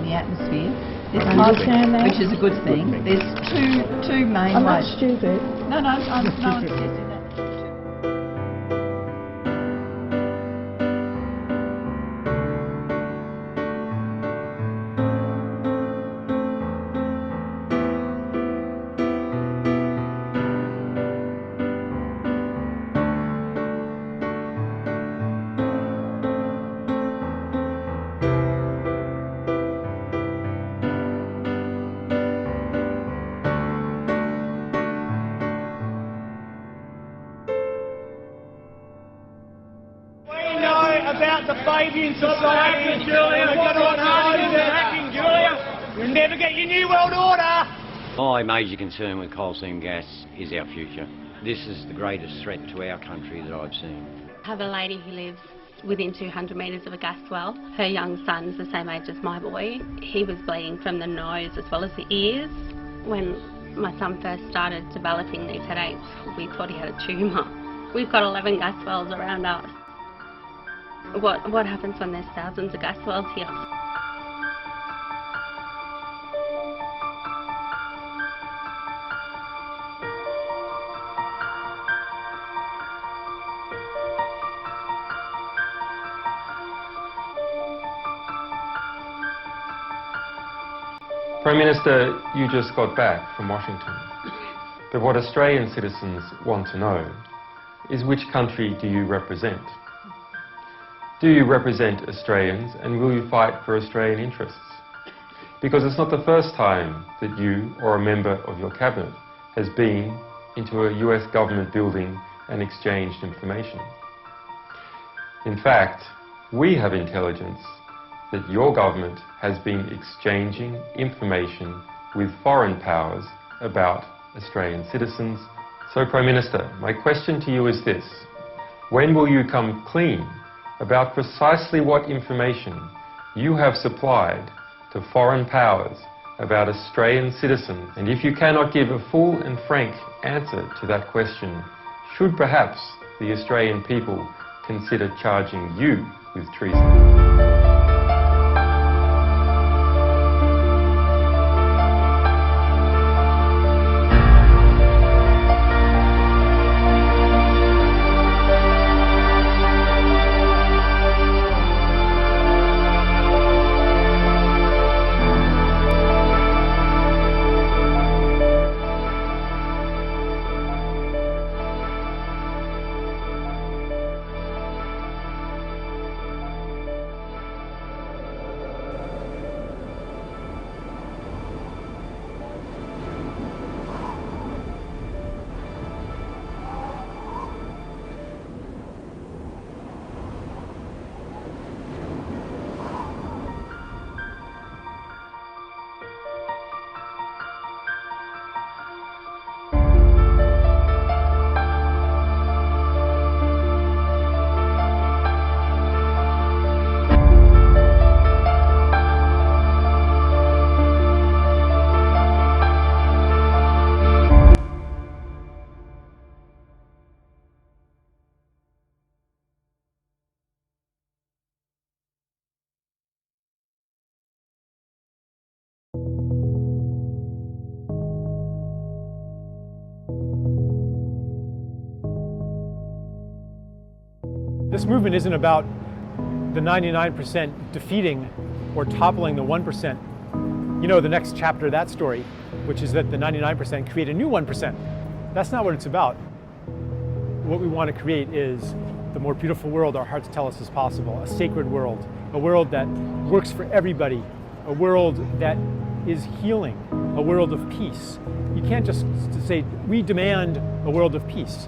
Atmosphere. Which is a good thing. There's two main ways. I'm not stupid. No, I'm not suggesting that. About the Fabian Society and Julia, what on hacking, Julia? You'll never get your New World Order! My major concern with coal seam gas is our future. This is the greatest threat to our country that I've seen. I have a lady who lives within 200 metres of a gas well. Her young son's the same age as my boy. He was bleeding from the nose as well as the ears. When my son first started developing these headaches, we thought he had a tumour. We've got 11 gas wells around us. What happens when there's thousands of gas wells here? Prime Minister, you just got back from Washington. But what Australian citizens want to know is which country do you represent? Do you represent Australians, and will you fight for Australian interests? Because it's not the first time that you or a member of your cabinet has been into a US government building and exchanged information. In fact, we have intelligence that your government has been exchanging information with foreign powers about Australian citizens. So, Prime Minister, my question to you is this: when will you come clean about precisely what information you have supplied to foreign powers about Australian citizens? And if you cannot give a full and frank answer to that question, should perhaps the Australian people consider charging you with treason? This movement isn't about the 99% defeating or toppling the 1%. You know the next chapter of that story, which is that the 99% create a new 1%. That's not what it's about. What we want to create is the more beautiful world our hearts tell us is possible, a sacred world, a world that works for everybody, a world that is healing, a world of peace. You can't just say, we demand a world of peace.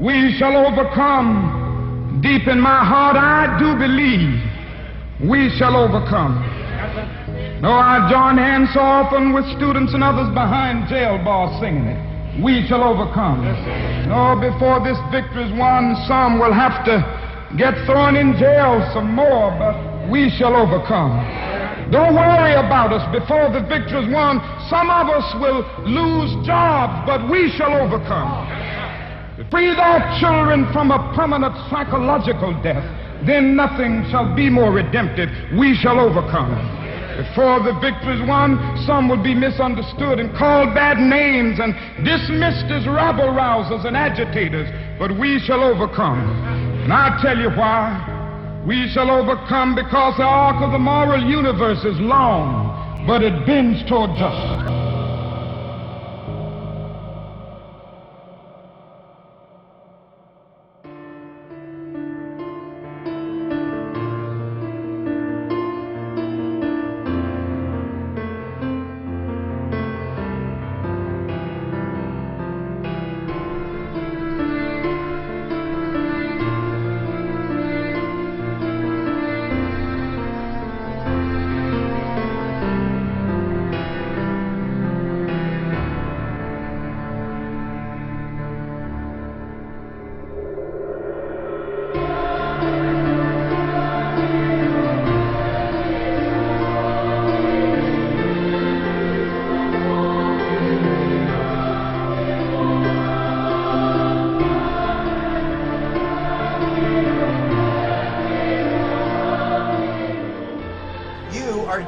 We shall overcome. Deep in my heart, I do believe we shall overcome. Though I join hands so often with students and others behind jail bars singing it, we shall overcome. No, before this victory is won, some will have to get thrown in jail some more, but we shall overcome. Don't worry about us. Before the victory is won, some of us will lose jobs, but we shall overcome. Free our children from a permanent psychological death, then nothing shall be more redemptive. We shall overcome. Before the victory is won, some will be misunderstood and called bad names and dismissed as rabble-rousers and agitators, but we shall overcome. And I'll tell you why. We shall overcome because the arc of the moral universe is long, but it bends toward justice.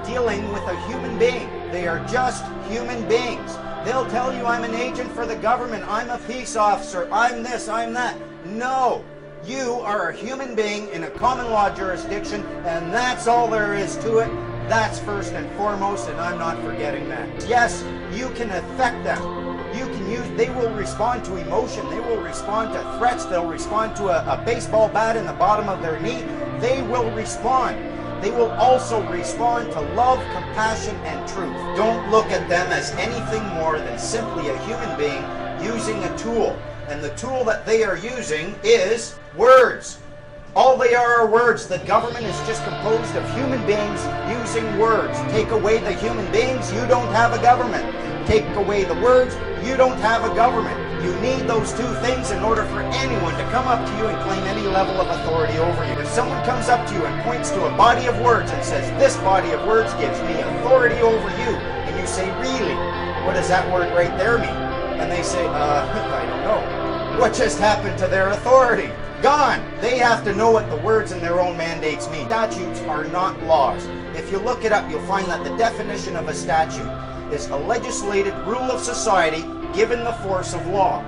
Dealing with a human being. They are just human beings. They'll tell you, I'm an agent for the government, I'm a peace officer, I'm this, I'm that. No, you are a human being in a common law jurisdiction, and that's all there is to it. That's first and foremost, and I'm not forgetting that. Yes, you can affect them. You can use, they will respond to emotion, they will respond to threats, they'll respond to a baseball bat in the bottom of their knee. They will respond. They will also respond to love, compassion, and truth. Don't look at them as anything more than simply a human being using a tool. And the tool that they are using is words. All they are words. The government is just composed of human beings using words. Take away the human beings, you don't have a government. Take away the words, you don't have a government. You need those two things in order for anyone to come up to you and claim any level of authority over you. If someone comes up to you and points to a body of words and says, this body of words gives me authority over you, and you say, really? What does that word right there mean? And they say, I don't know. What just happened to their authority? Gone. They have to know what the words in their own mandates mean. Statutes are not laws. If you look it up, you'll find that the definition of a statute is a legislated rule of society given the force of law.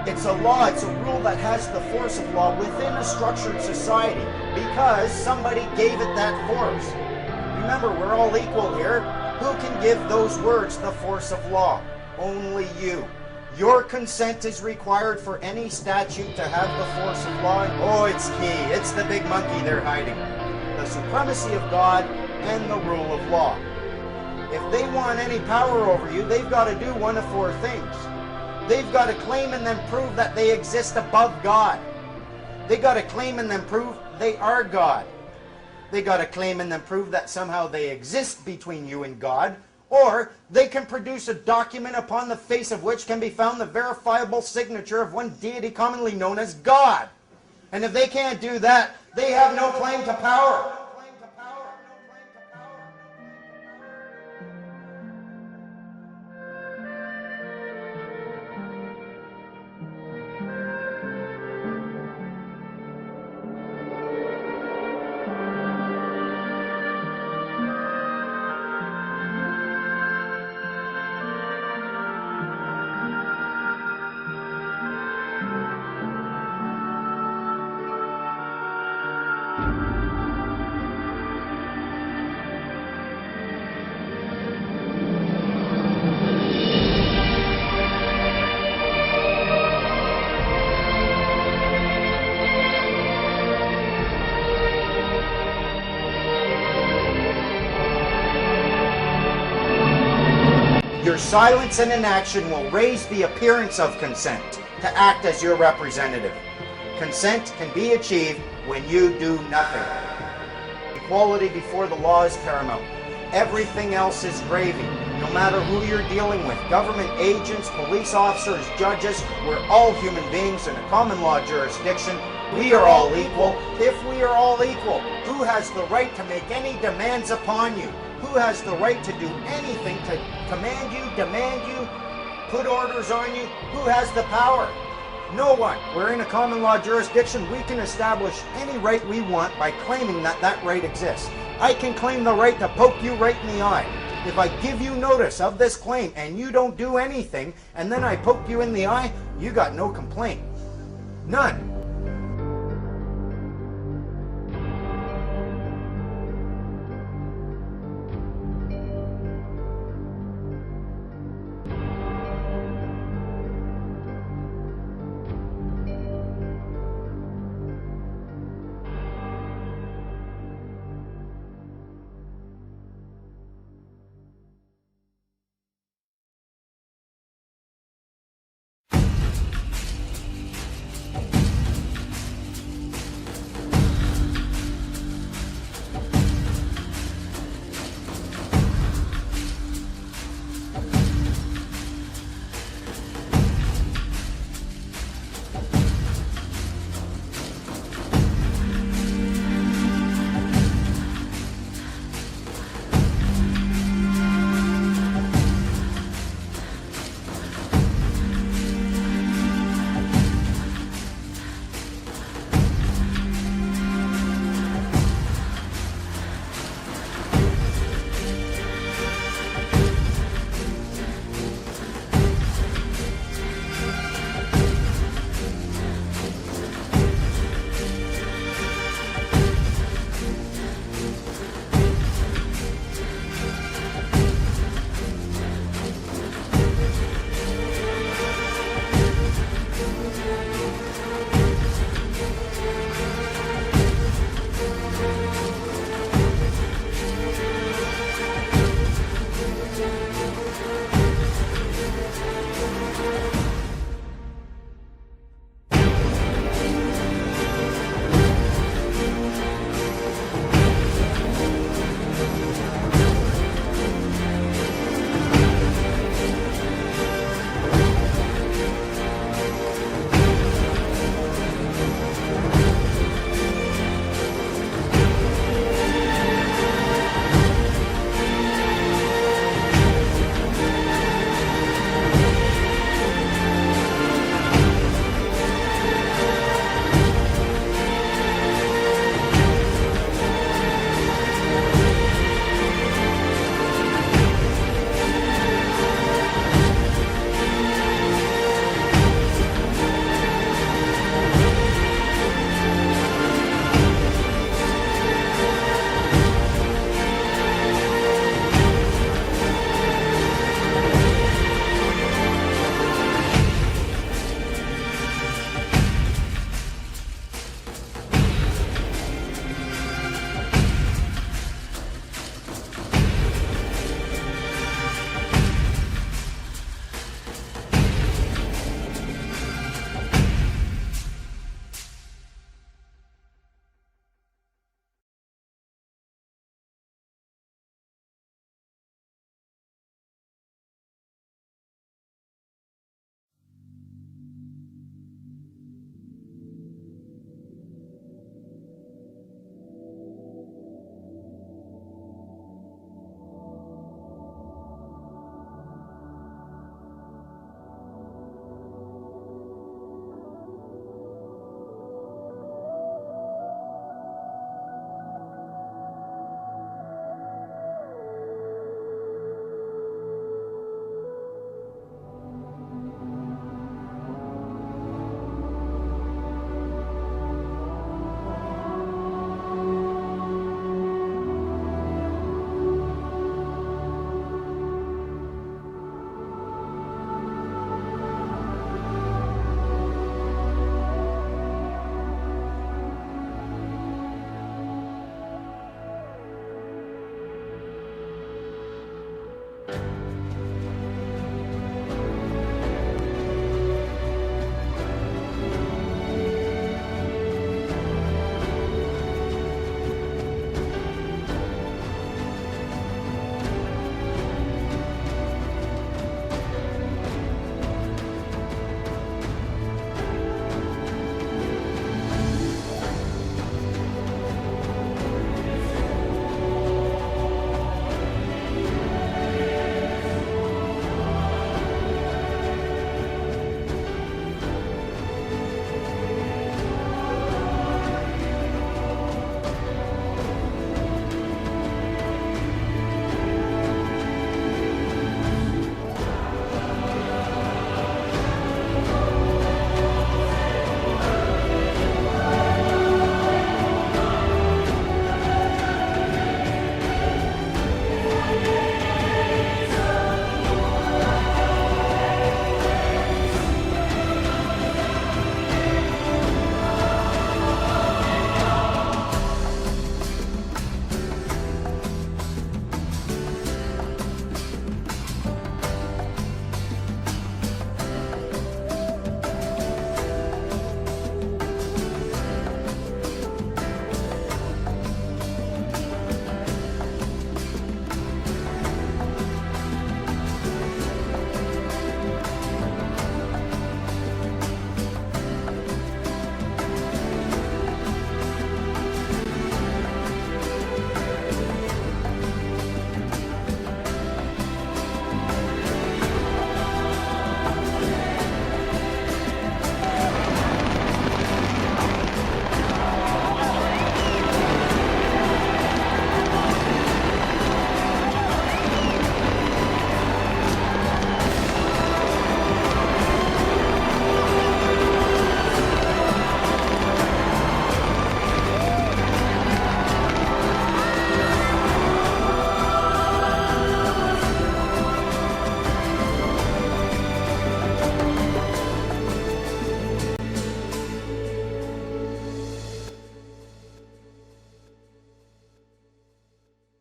It's a law, it's a rule that has the force of law within a structured society because somebody gave it that force. Remember, we're all equal here. Who can give those words the force of law? Only you. Your consent is required for any statute to have the force of law. Oh, it's key. It's the big monkey they're hiding. The supremacy of God and the rule of law. If they want any power over you, they've got to do one of four things. They've got to claim and then prove that they exist above God. They've got to claim and then prove they are God. They've got to claim and then prove that somehow they exist between you and God. Or they can produce a document upon the face of which can be found the verifiable signature of one deity commonly known as God. And if they can't do that, they have no claim to power. Your silence and inaction will raise the appearance of consent to act as your representative. Consent can be achieved when you do nothing. Equality before the law is paramount. Everything else is gravy. No matter who you're dealing with, government agents, police officers, judges, we're all human beings in a common law jurisdiction. We are all equal. If we are all equal, who has the right to make any demands upon you? Who has the right to do anything to command you, demand you, put orders on you? Who has the power? No one. We're in a common law jurisdiction. We can establish any right we want by claiming that that right exists. I can claim the right to poke you right in the eye. If I give you notice of this claim and you don't do anything, and then I poke you in the eye, you got no complaint. None.